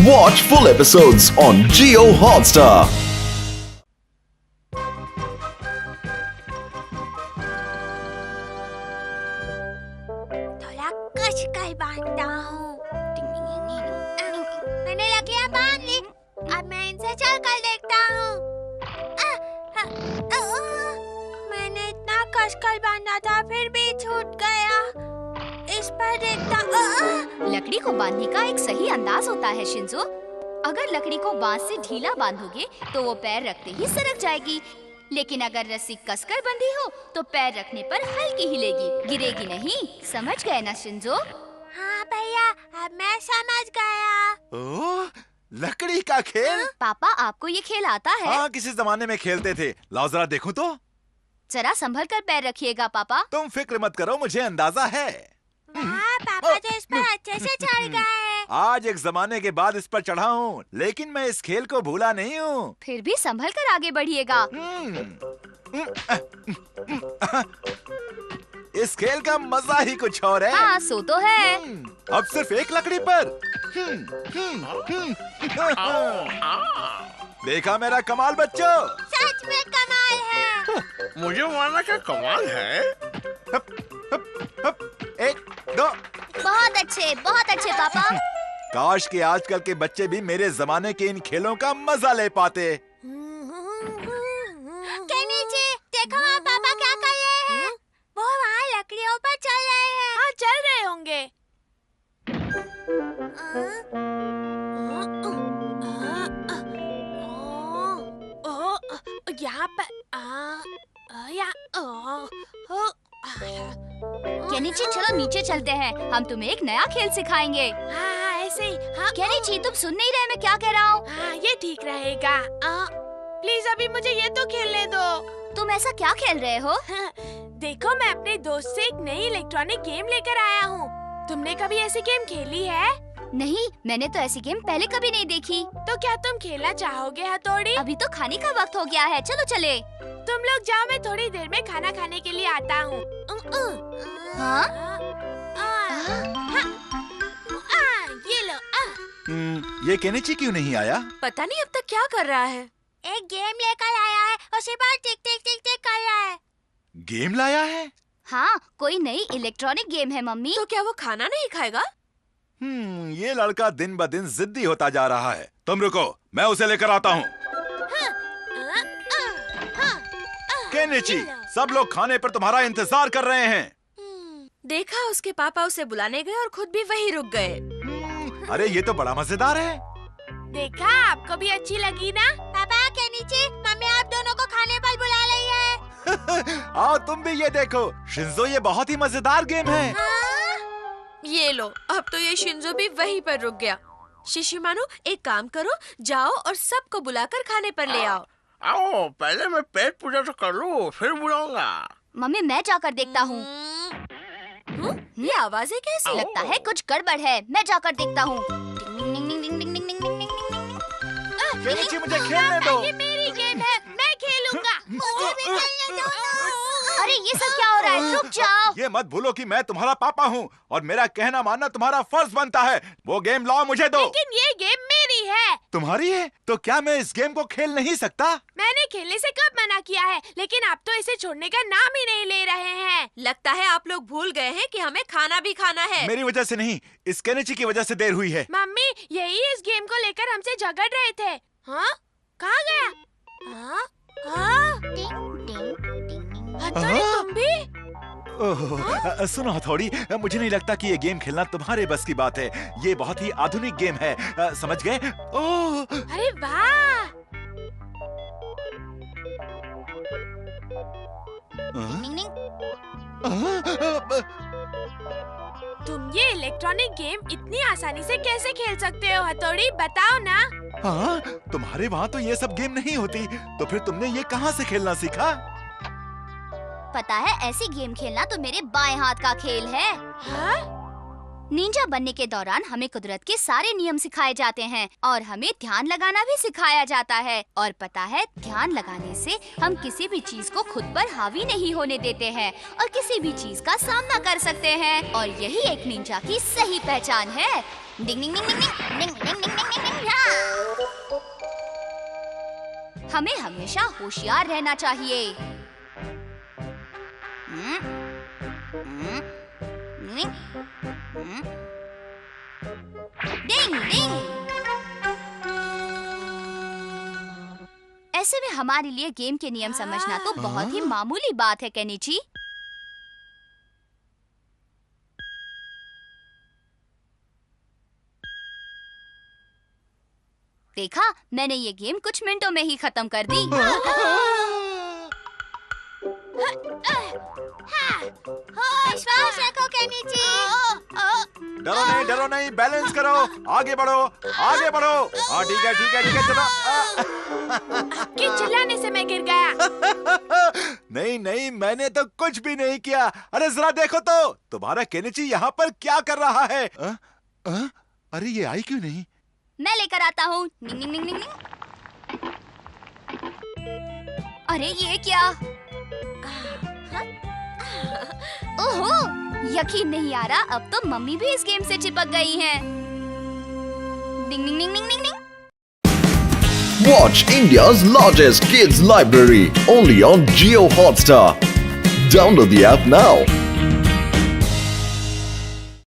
Watch full episodes on Jio Hotstar. थोड़ा कसकर बांधता हूँ। मैंने लकड़ियाँ बांध ली, अब मैं इनसे चल कर देखता हूँ। मैंने इतना कसकर बांधा था, फिर भी छूट गया। इस पर देखता। लकड़ी को बांधने का एक सही अंदाज होता है शिंजो। अगर लकड़ी को बांस से ढीला बांधोगे तो वो पैर रखते ही सरक जाएगी, लेकिन अगर रस्सी कसकर बंधी हो तो पैर रखने पर हल्की हिलेगी, गिरेगी नहीं। समझ गए ना शिंजो? हाँ भैया, अब मैं समझ गया। ओह, लकड़ी का खेल। पापा, आपको ये खेल आता है? हाँ, किसी जमाने में खेलते थे। लाओ जरा देखूं तो। जरा संभल कर पैर रखिएगा पापा। तुम फिक्र मत करो, मुझे अंदाजा है। वाह, पापा तो इस पर अच्छे से चढ़ गए। आज एक जमाने के बाद इस पर चढ़ा हूँ, लेकिन मैं इस खेल को भूला नहीं हूँ। फिर भी संभल कर आगे बढ़िएगा। इस खेल का मजा ही कुछ और है। हाँ, सो तो है। अब सिर्फ एक लकड़ी पर। देखा मेरा कमाल बच्चों? सच में कमाल है। मुझे माना क्या कमाल है। एक, दो। बहुत अच्छे पापा। काश कि आजकल के बच्चे भी मेरे जमाने के इन खेलों का मजा ले पाते। केनिची, देखो वहाँ पापा क्या कर रहे हैं। वो वहाँ लकड़ियों पर चल रहे हैं। हाँ, चल रहे होंगे। यहाँ पर केनिची, चलो नीचे चलते हैं, हम तुम्हें एक नया खेल सिखाएंगे। हाँ, ऐसे ही। हाँ, केनिची, तुम सुन नहीं रहे मैं क्या कह रहा हूँ? हाँ, ये ठीक रहेगा। प्लीज अभी मुझे ये तो खेलने दो। तुम ऐसा क्या खेल रहे हो? देखो, मैं अपने दोस्त से एक नई इलेक्ट्रॉनिक गेम लेकर आया हूँ। तुमने कभी ऐसी गेम खेली है? नहीं, मैंने तो ऐसी गेम पहले कभी नहीं देखी। तो क्या तुम खेलना चाहोगे हथौड़ी? अभी तो खाने का वक्त हो गया है, चलो चले। तुम लोग जाओ, मैं थोड़ी देर में खाना खाने के लिए आता हूँ। हाँ? ये लो। ये केनिची क्यों नहीं आया? पता नहीं अब तक क्या कर रहा है। एक गेम लेकर आया है, उसी पर टिक टिक टिक टिक कर रहा है। गेम लाया है? हाँ, कोई नई इलेक्ट्रॉनिक गेम है मम्मी। तो क्या वो खाना नहीं खाएगा? ये लड़का दिन ब दिन जिद्दी होता जा रहा है। तुम रुको, मैं उसे लेकर आता हूँ। केनिची, सब लोग खाने पर तुम्हारा इंतजार कर रहे हैं। देखा, उसके पापा उसे बुलाने गए और खुद भी वहीं रुक गए। अरे ये तो बड़ा मजेदार है। देखा, आपको भी अच्छी लगी ना? पापा, केनिची, मम्मी आप दोनों को खाने पर बुला रही है। आओ तुम भी ये देखो, शिंजो, ये बहुत ही मजेदार गेम है। ये लो, अब तो ये शिंजो भी वहीं पर रुक गया। शिशिमानु, एक काम करो, जाओ और सबको बुलाकर खाने पर ले आओ। आओ, पहले मैं पेट पूजा तो कर लूं, फिर बुलाऊंगा। मम्मी, मैं जाकर देखता हूँ। ये आवाजें कैसी? लगता है कुछ गड़बड़ है, मैं जाकर देखता हूँ। केनिची, मुझे खेलने दो। ये मेरी गेम है, मैं खेलूंगा। मुझे भी खेलने दो। अरे ये सब क्या हो रहा है? रुक जाओ। ये मत भूलो कि मैं तुम्हारा पापा हूँ और मेरा कहना मानना तुम्हारा फर्ज बनता है। वो गेम लाओ, मुझे दो। लेकिन ये गेम मेरी है। तुम्हारी है? तो क्या मैं इस गेम को खेल नहीं सकता? मैंने खेलने से कब मना किया है, लेकिन आप तो इसे छोड़ने का नाम ही नहीं ले रहे हैं। लगता है आप लोग भूल गए हैं कि हमें खाना भी खाना है। मेरी वजह से नहीं, इस केनिची की वजह से देर हुई है। मम्मी, यही इस गेम को लेकर हमसे झगड़ रहे थे। हाँ? कहाँ गया? हाँ? हाँ? हथौड़ी, तुम भी? ओह, सुनो हथौड़ी, मुझे नहीं लगता कि ये गेम खेलना तुम्हारे बस की बात है। ये बहुत ही आधुनिक गेम है, समझ गए? ओह, अरे वाह! तुम ये इलेक्ट्रॉनिक गेम इतनी आसानी से कैसे खेल सकते हो हथौड़ी, बताओ ना। हाँ, तुम्हारे वहाँ तो ये सब गेम नहीं होती, तो फिर तुमने ये कहाँ से खेलना सीखा? पता है, ऐसी गेम खेलना तो मेरे बाएं हाथ का खेल है। हाँ? निंजा बनने के दौरान हमें कुदरत के सारे नियम सिखाए जाते हैं और हमें ध्यान लगाना भी सिखाया जाता है। और पता है, ध्यान लगाने से हम किसी भी चीज को खुद पर हावी नहीं होने देते हैं और किसी भी चीज का सामना कर सकते हैं। और यही एक निंजा की सही पहचान है। डिंग डिंग डिंग डिंग डिंग डिंग डिंग डिंग डिंग डिंग डिंग। हमें हमेशा होशियार रहना चाहिए। डिंग डिंग। ऐसे में हमारे लिए गेम के नियम समझना तो बहुत ही मामूली बात है केनिची। देखा, मैंने ये गेम कुछ मिनटों में ही खत्म कर दी। विश्वास रखो केनिची। डरो नहीं, बैलेंस करो, आगे बढ़ो। हाँ ठीक है चलो। कि चिल्लाने से मैं गिर गया। नहीं, मैंने तो कुछ भी नहीं किया। अरे जरा देखो तो, तुम्हारा केनिची यहाँ पर क्या कर रहा है? अरे ये आई क्यों नहीं? मैं लेकर आता हूँ। अरे ये क्या? ओहो, यकीन नहीं आ रहा, अब तो मम्मी भी इस गेम से चिपक गई हैं। डिंग डिंग डिंग डिंग डिंग डिंग। Watch India's largest kids library only on Jio Hotstar. Download the app now.